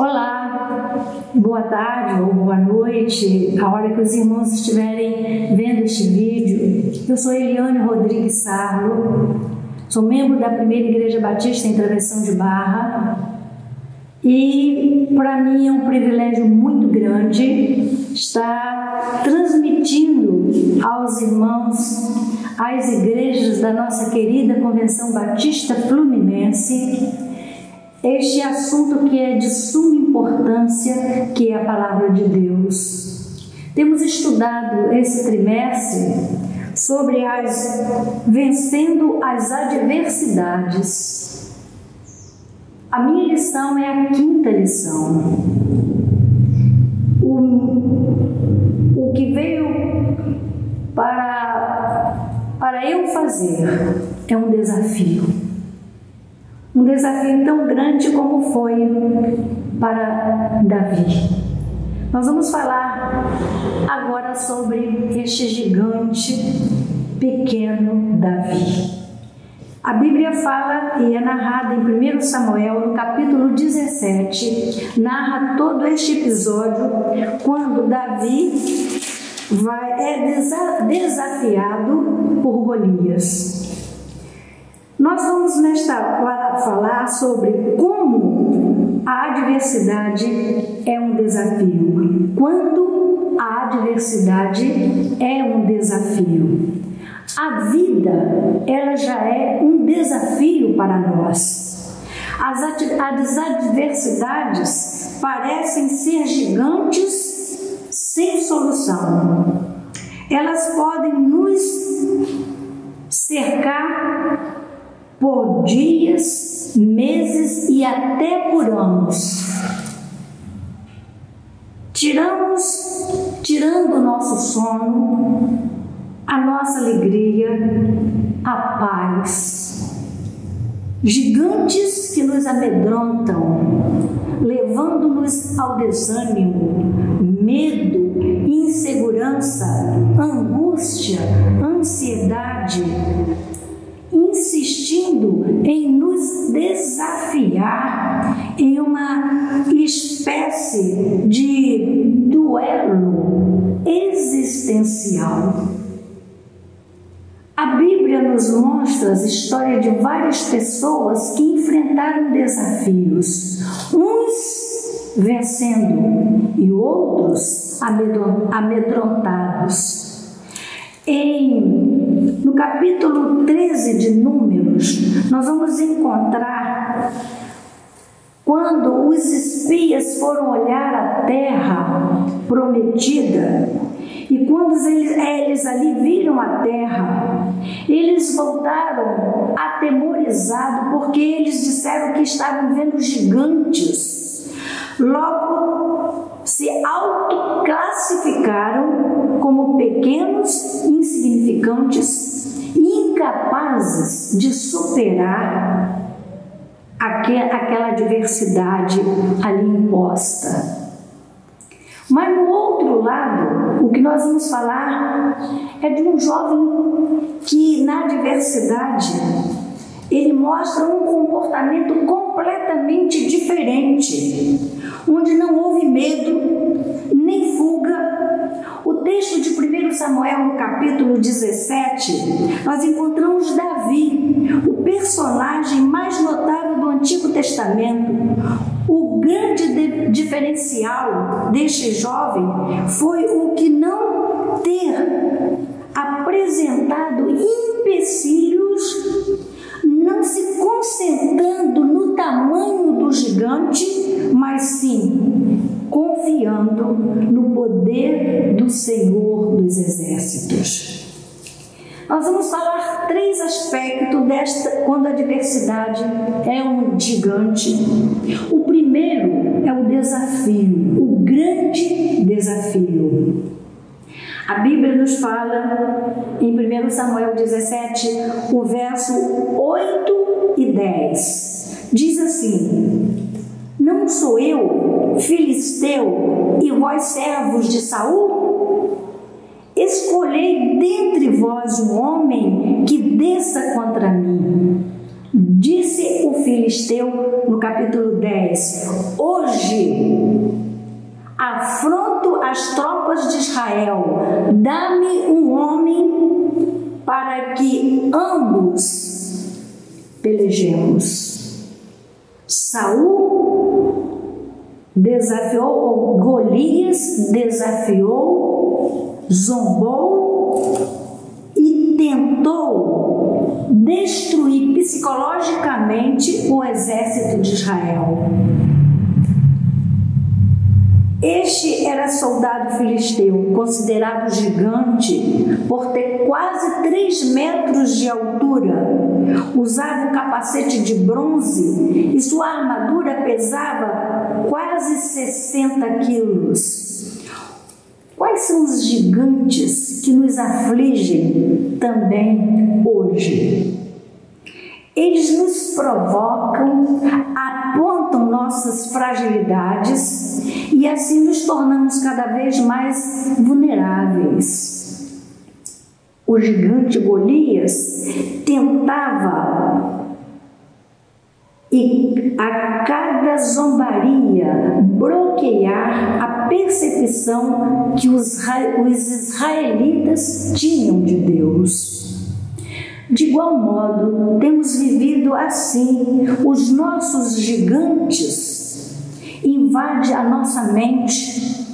Olá, boa tarde ou boa noite, a hora que os irmãos estiverem vendo este vídeo. Eu sou Eliane Rodrigues Sarlo, sou membro da Primeira Igreja Batista em Travessão de Barra e para mim é um privilégio muito grande estar transmitindo aos irmãos, às igrejas da nossa querida Convenção Batista Fluminense, este assunto que é de suma importância, que é a Palavra de Deus. Temos estudado esse trimestre sobre vencendo as adversidades. A minha lição é a 5ª lição. O que veio para eu fazer é um desafio. Um desafio tão grande como foi para Davi. Nós vamos falar agora sobre este gigante pequeno Davi. A Bíblia fala e é narrada em 1 Samuel, no capítulo 17, narra todo este episódio quando Davi é desafiado por Golias. Nós vamos nesta hora falar sobre como a adversidade é um desafio. Quando a adversidade é um desafio. A vida, ela já é um desafio para nós. As adversidades parecem ser gigantes sem solução. Elas podem nos cercar por dias, meses e até por anos. Tirando o nosso sono, a nossa alegria, a paz. Gigantes que nos amedrontam, levando-nos ao desânimo, medo, insegurança, angústia, ansiedade, insistindo em nos desafiar em uma espécie de duelo existencial. A Bíblia nos mostra as histórias de várias pessoas que enfrentaram desafios, uns vencendo e outros amedrontados. No capítulo 13 de Números, nós vamos encontrar quando os espias foram olhar a terra prometida e quando eles ali viram a terra, eles voltaram atemorizados porque eles disseram que estavam vendo gigantes. Logo, se autoclassificaram como pequenos, insignificantes, incapazes de superar aquela adversidade ali imposta. Mas no outro lado, o que nós vamos falar é de um jovem que na adversidade ele mostra um comportamento completamente diferente, onde não houve medo nem fuga. O texto de 1 Samuel, no capítulo 17, nós encontramos Davi, o personagem mais notável do Antigo Testamento. O grande diferencial deste jovem foi o que não ter apresentado empecilhos, não se concentrando no tamanho do gigante, mas sim confiando no poder do Senhor dos Exércitos. Nós vamos falar 3 aspectos quando a adversidade é um gigante. O primeiro é o desafio, o grande desafio. A Bíblia nos fala em 1 Samuel 17, o verso 8 e 10. Diz assim: Não sou eu, filisteu, e vós servos de Saul? Escolhei dentre vós um homem que desça contra mim. Disse o filisteu no capítulo 10: hoje afronto as tropas de Israel, dá-me um homem para que ambos pelejemos. Golias desafiou, zombou e tentou destruir psicologicamente o exército de Israel. Este era soldado filisteu, considerado gigante por ter quase 3 metros de altura. Usava um capacete de bronze e sua armadura pesava quase 60 quilos. Quais são os gigantes que nos afligem também hoje? Eles nos provocam, apontam nossas fragilidades e assim nos tornamos cada vez mais vulneráveis. O gigante Golias tentava, e a cada zombaria, bloquear a percepção que os israelitas tinham de Deus. De igual modo, temos vivido assim. Os nossos gigantes invadem a nossa mente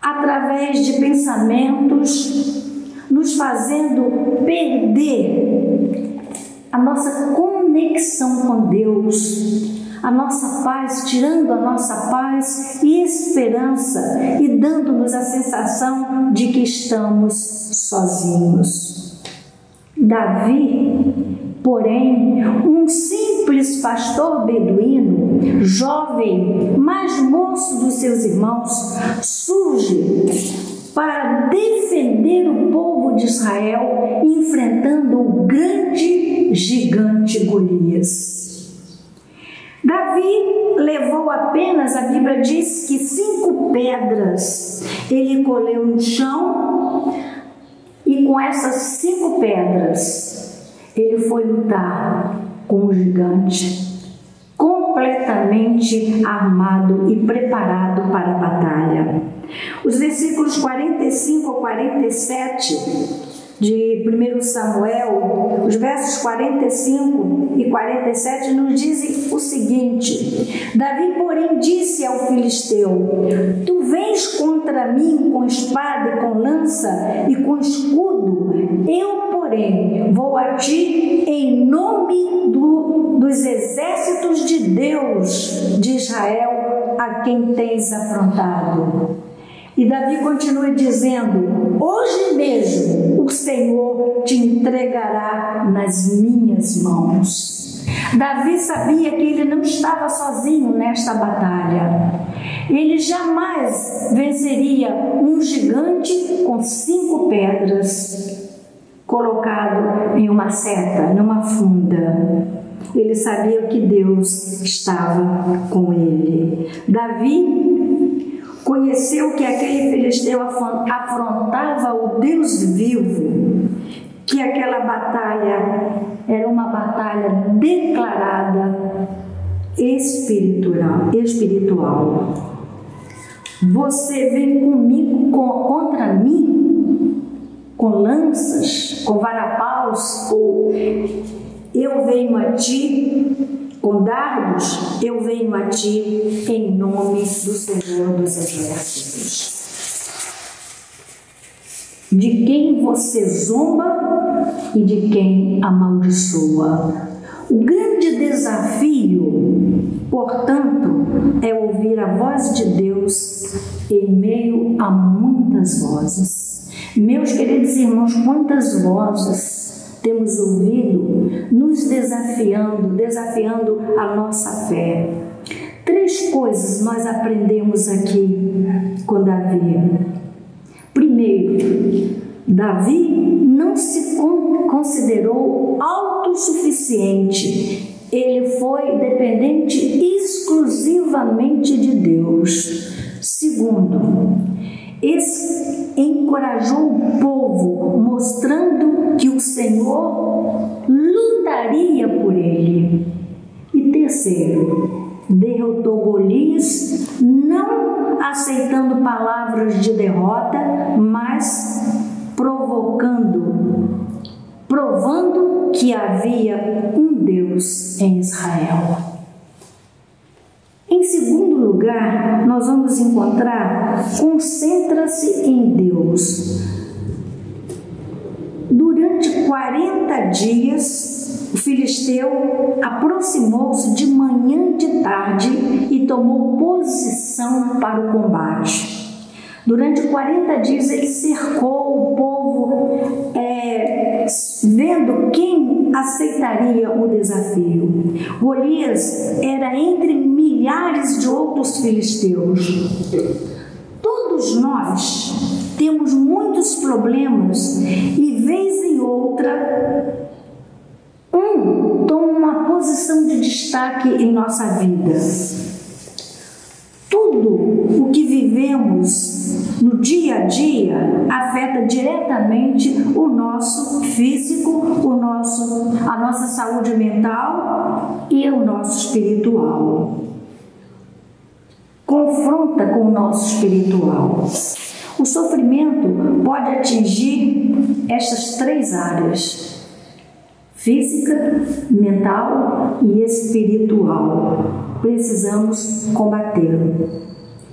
através de pensamentos, nos fazendo perder a nossa conexão com Deus, a nossa paz, tirando a nossa paz e esperança e dando-nos a sensação de que estamos sozinhos. Davi, porém, um simples pastor beduíno, jovem, mais moço dos seus irmãos, surge para defender o povo de Israel, enfrentando o grande gigante Golias. Davi levou apenas, a Bíblia diz que 5 pedras ele colheu no chão, e com essas 5 pedras ele foi lutar com o gigante, completamente armado e preparado para a batalha. Os versículos 45 a 47 de 1 Samuel, os versos 45 e 47 nos dizem o seguinte: Davi, porém, disse ao filisteu: tu vens contra mim com espada e com lança e com escudo, eu, porém, vou a ti em nome dos exércitos de Deus de Israel, a quem tens afrontado. E Davi continua dizendo: hoje mesmo o Senhor te entregará nas minhas mãos. Davi sabia que ele não estava sozinho nesta batalha. Ele jamais venceria um gigante com 5 pedras colocado em uma seta, numa funda. Ele sabia que Deus estava com ele. Davi conheceu que aquele filisteu afrontava o Deus vivo, que aquela batalha era uma batalha declarada espiritual. Você vem comigo contra mim com lanças, com varapaus, ou eu venho a ti com dardos, eu venho a ti em nome do Senhor dos Exércitos. De quem você zomba e de quem amaldiçoa. O grande desafio, portanto, é ouvir a voz de Deus em meio a muitas vozes. Meus queridos irmãos, quantas vozes temos ouvido nos desafiando a nossa fé. 3 coisas nós aprendemos aqui com Davi. Primeiro, Davi não se considerou autossuficiente. Ele foi dependente exclusivamente de Deus. Segundo, encorajou o povo, mostrando que o Senhor lutaria por ele. E terceiro, derrotou Golias, não aceitando palavras de derrota, mas provando que havia um Deus em Israel. Em segundo lugar, nós vamos encontrar: concentra-se em Deus. Durante 40 dias, o filisteu aproximou-se de manhã e de tarde e tomou posição para o combate. Durante 40 dias ele cercou o povo, vendo quem aceitaria o desafio. Golias era entre milhares de outros filisteus. Todos nós temos muitos problemas e, vez em outra, toma uma posição de destaque em nossa vida. Tudo o que vivemos no dia a dia afeta diretamente o nosso físico, a nossa saúde mental e o nosso espiritual. Confronta com o nosso espiritual. O sofrimento pode atingir estas três áreas: física, mental e espiritual. Precisamos combatê-lo.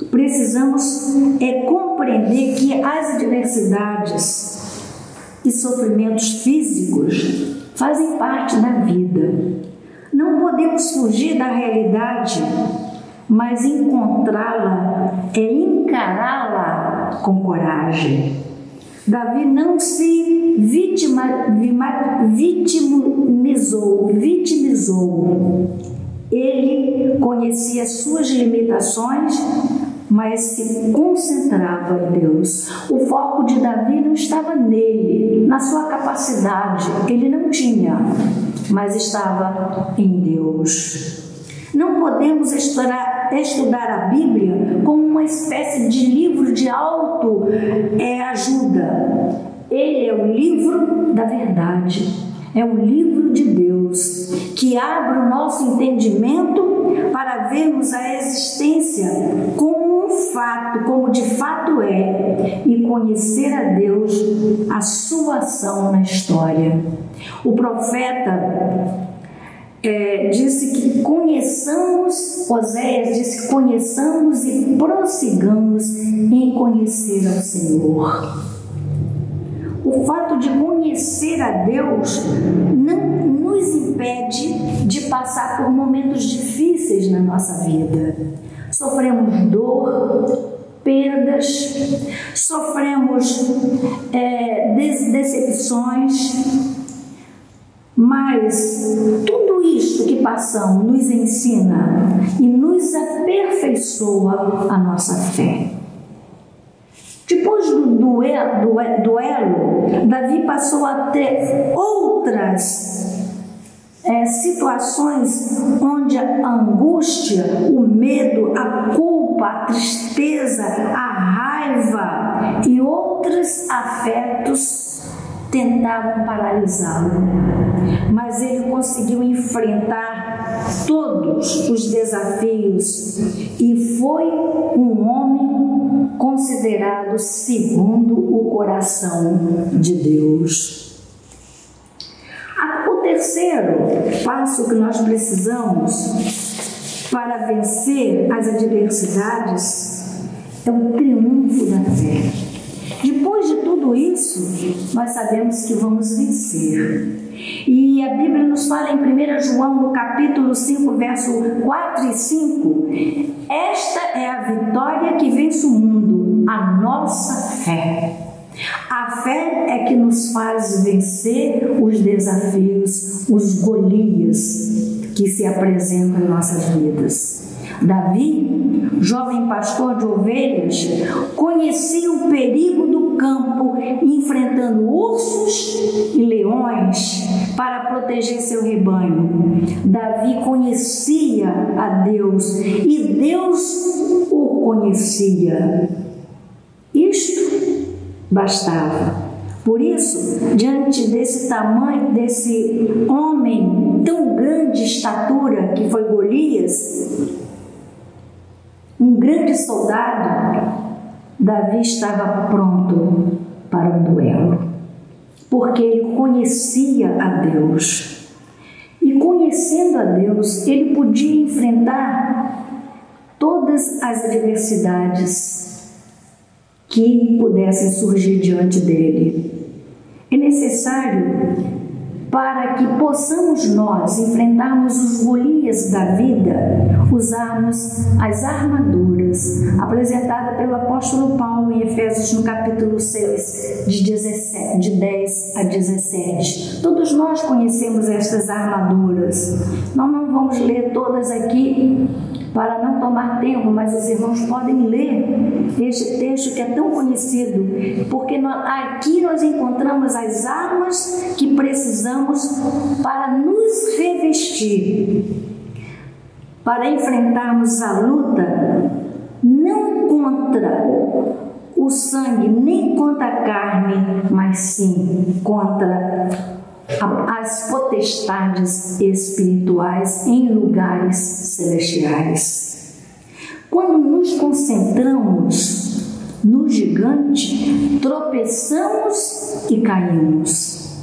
Precisamos compreender que as adversidades e sofrimentos físicos fazem parte da vida. Não podemos fugir da realidade, mas encontrá-la encará-la com coragem. Davi não se vitimizou. Ele conhecia suas limitações, mas se concentrava em Deus. O foco de Davi não estava nele, na sua capacidade, ele não tinha, mas estava em Deus. Não podemos estudar a Bíblia como uma espécie de livro de autoajuda. Ele é o livro da verdade. É um livro de Deus que abre o nosso entendimento para vermos a existência como um fato, como de fato é, e conhecer a Deus, a sua ação na história. O profeta disse que Oséias disse: conheçamos e prossigamos em conhecer ao Senhor. O fato de conhecer a Deus não nos impede de passar por momentos difíceis na nossa vida. Sofremos dor, perdas, sofremos decepções, mas tudo isto que passamos nos ensina e nos aperfeiçoa a nossa fé. Depois do duelo, Davi passou a ter outras situações onde a angústia, o medo, a culpa, a tristeza, a raiva e outros afetos tentavam paralisá-lo. Mas ele conseguiu enfrentar todos os desafios e foi um homem considerado segundo o coração de Deus. O terceiro passo que nós precisamos para vencer as adversidades é o triunfo da fé. Depois de tudo isso, nós sabemos que vamos vencer. E a Bíblia nos fala em 1 João, no capítulo 5, verso 4 e 5, esta é a vitória que vence o mundo, a nossa fé. A fé é que nos faz vencer os desafios, os Golias que se apresentam em nossas vidas. Davi, jovem pastor de ovelhas, conhecia o perigo do campo, enfrentando ursos e leões para proteger seu rebanho. Davi conhecia a Deus e Deus o conhecia. E Isto bastava. Por isso, diante desse tamanho, desse homem tão grande de estatura que foi Golias, um grande soldado, Davi estava pronto para um duelo, porque ele conhecia a Deus. E conhecendo a Deus, ele podia enfrentar todas as adversidades que pudessem surgir diante dele. É necessário, para que possamos nós enfrentarmos os Golias da vida, usarmos as armaduras apresentadas pelo apóstolo Paulo em Efésios no capítulo 6, de 10 a 17. Todos nós conhecemos estas armaduras. Nós não vamos ler todas aqui para não tomar tempo, mas os irmãos podem ler este texto que é tão conhecido, porque aqui nós encontramos as armas que precisamos para nos revestir, para enfrentarmos a luta não contra o sangue, nem contra a carne, mas sim contra as potestades espirituais em lugares celestiais. Quando nos concentramos no gigante, tropeçamos e caímos.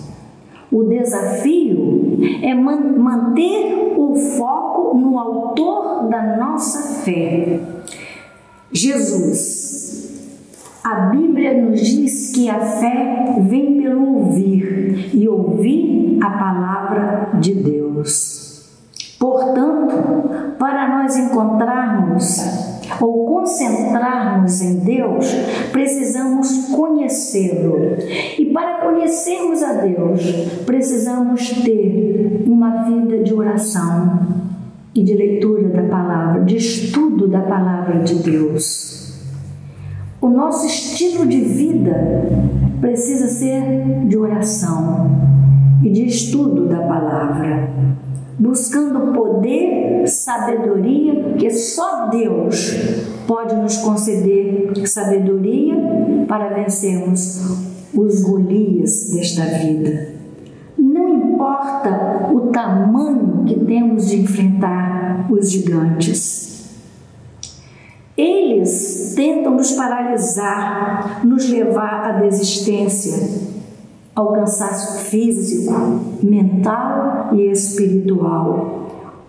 O desafio é manter o foco no autor da nossa fé, Jesus. A Bíblia nos diz que a fé vem pelo ouvir e ouvir a palavra de Deus. Portanto, para nós encontrarmos ou concentrarmos em Deus, precisamos conhecê-lo. E para conhecermos a Deus, precisamos ter uma vida de oração e de leitura da palavra, de estudo da palavra de Deus. O nosso estilo de vida precisa ser de oração e de estudo da palavra, buscando poder, sabedoria, que só Deus pode nos conceder sabedoria para vencermos os Golias desta vida. Não importa o tamanho que temos de enfrentar os gigantes. Eles tentam nos paralisar, nos levar à desistência, ao cansaço físico, mental e espiritual.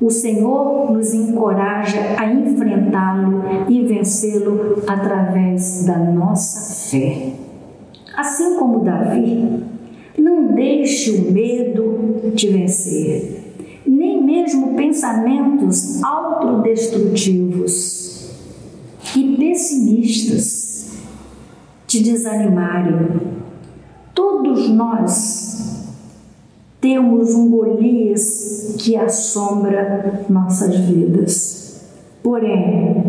O Senhor nos encoraja a enfrentá-lo e vencê-lo através da nossa fé. Assim como Davi, não deixe o medo te vencer, nem mesmo pensamentos autodestrutivos e pessimistas te desanimarem. Todos nós temos um Golias que assombra nossas vidas. Porém,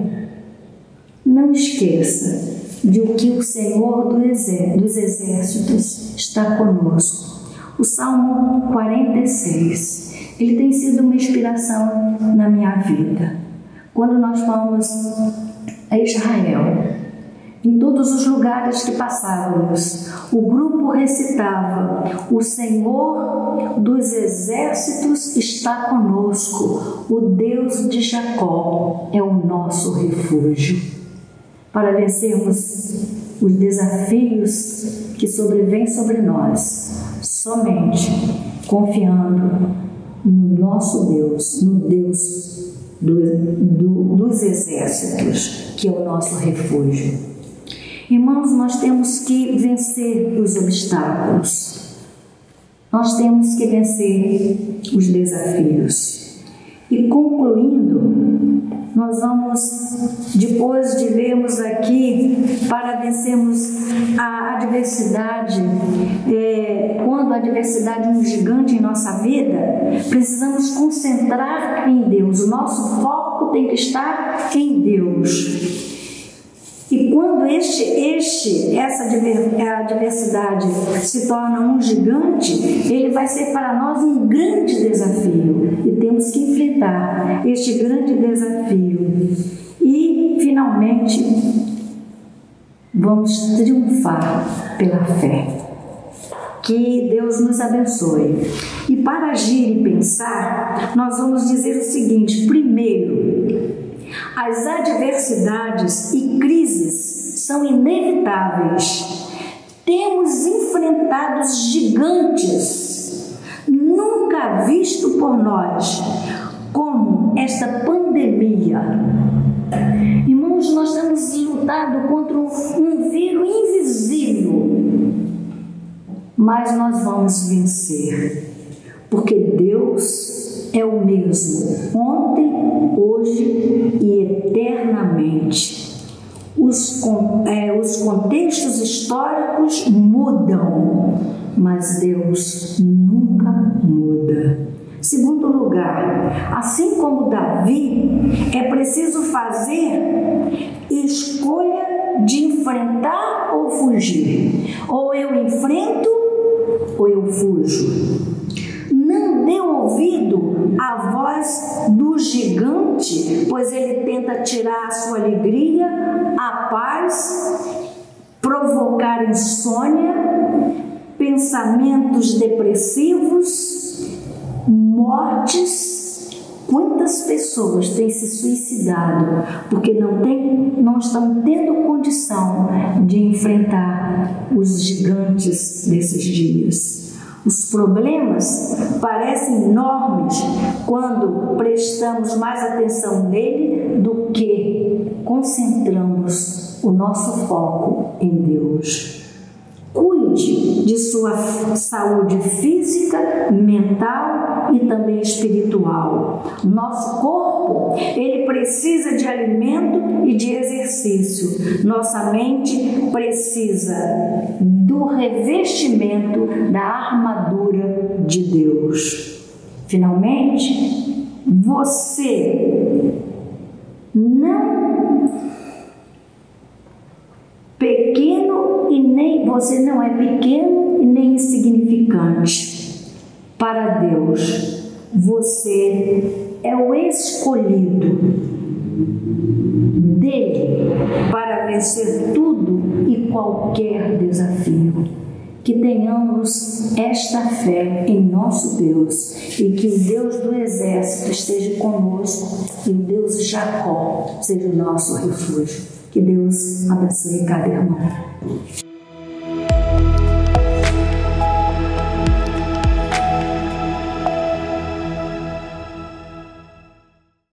não esqueça de que o Senhor dos Exércitos está conosco. O Salmo 46, ele tem sido uma inspiração na minha vida. Quando nós vamos a Israel, em todos os lugares que passávamos, o grupo recitava: o Senhor dos Exércitos está conosco, o Deus de Jacó é o nosso refúgio. Para vencermos os desafios que sobrevêm sobre nós, somente confiando no nosso Deus, no Deus dos exércitos, que é o nosso refúgio. Irmãos, nós temos que vencer os obstáculos, nós temos que vencer os desafios. E concluindo, nós vamos, depois de vermos aqui, para vencermos a adversidade, quando a adversidade é um gigante em nossa vida, precisamos concentrar em Deus. O nosso foco tem que estar em Deus. E quando essa adversidade se torna um gigante, ele vai ser para nós um grande desafio. E temos que enfrentar este grande desafio. E, finalmente, vamos triunfar pela fé. Que Deus nos abençoe. E para agir e pensar, nós vamos dizer o seguinte: primeiro, as adversidades e crises são inevitáveis. Temos enfrentado gigantes nunca visto por nós, como esta pandemia. Irmãos, nós temos lutado contra um vírus invisível, mas nós vamos vencer, porque Deus é o mesmo, ontem, hoje e eternamente. Os contextos históricos mudam, mas Deus nunca muda. Segundo lugar, assim como Davi, é preciso fazer escolha de enfrentar ou fugir. Ou eu enfrento ou eu fujo. Não dê ouvido à voz do gigante, pois ele tenta tirar a sua alegria, a paz, provocar insônia, pensamentos depressivos, mortes. Quantas pessoas têm se suicidado porque não estão tendo condição de enfrentar os gigantes desses dias? Os problemas parecem enormes quando prestamos mais atenção nele do que concentramos o nosso foco em Deus. Cuide de sua saúde física, mental e também espiritual. Nosso corpo, ele precisa de alimento e de exercício. Nossa mente precisa do revestimento da armadura de Deus. Finalmente, você não é pequeno e nem insignificante. Para Deus, você é o escolhido dele para vencer tudo e qualquer desafio. Que tenhamos esta fé em nosso Deus e que o Deus do exército esteja conosco e o Deus de Jacó seja o nosso refúgio. Que Deus abençoe cada irmão.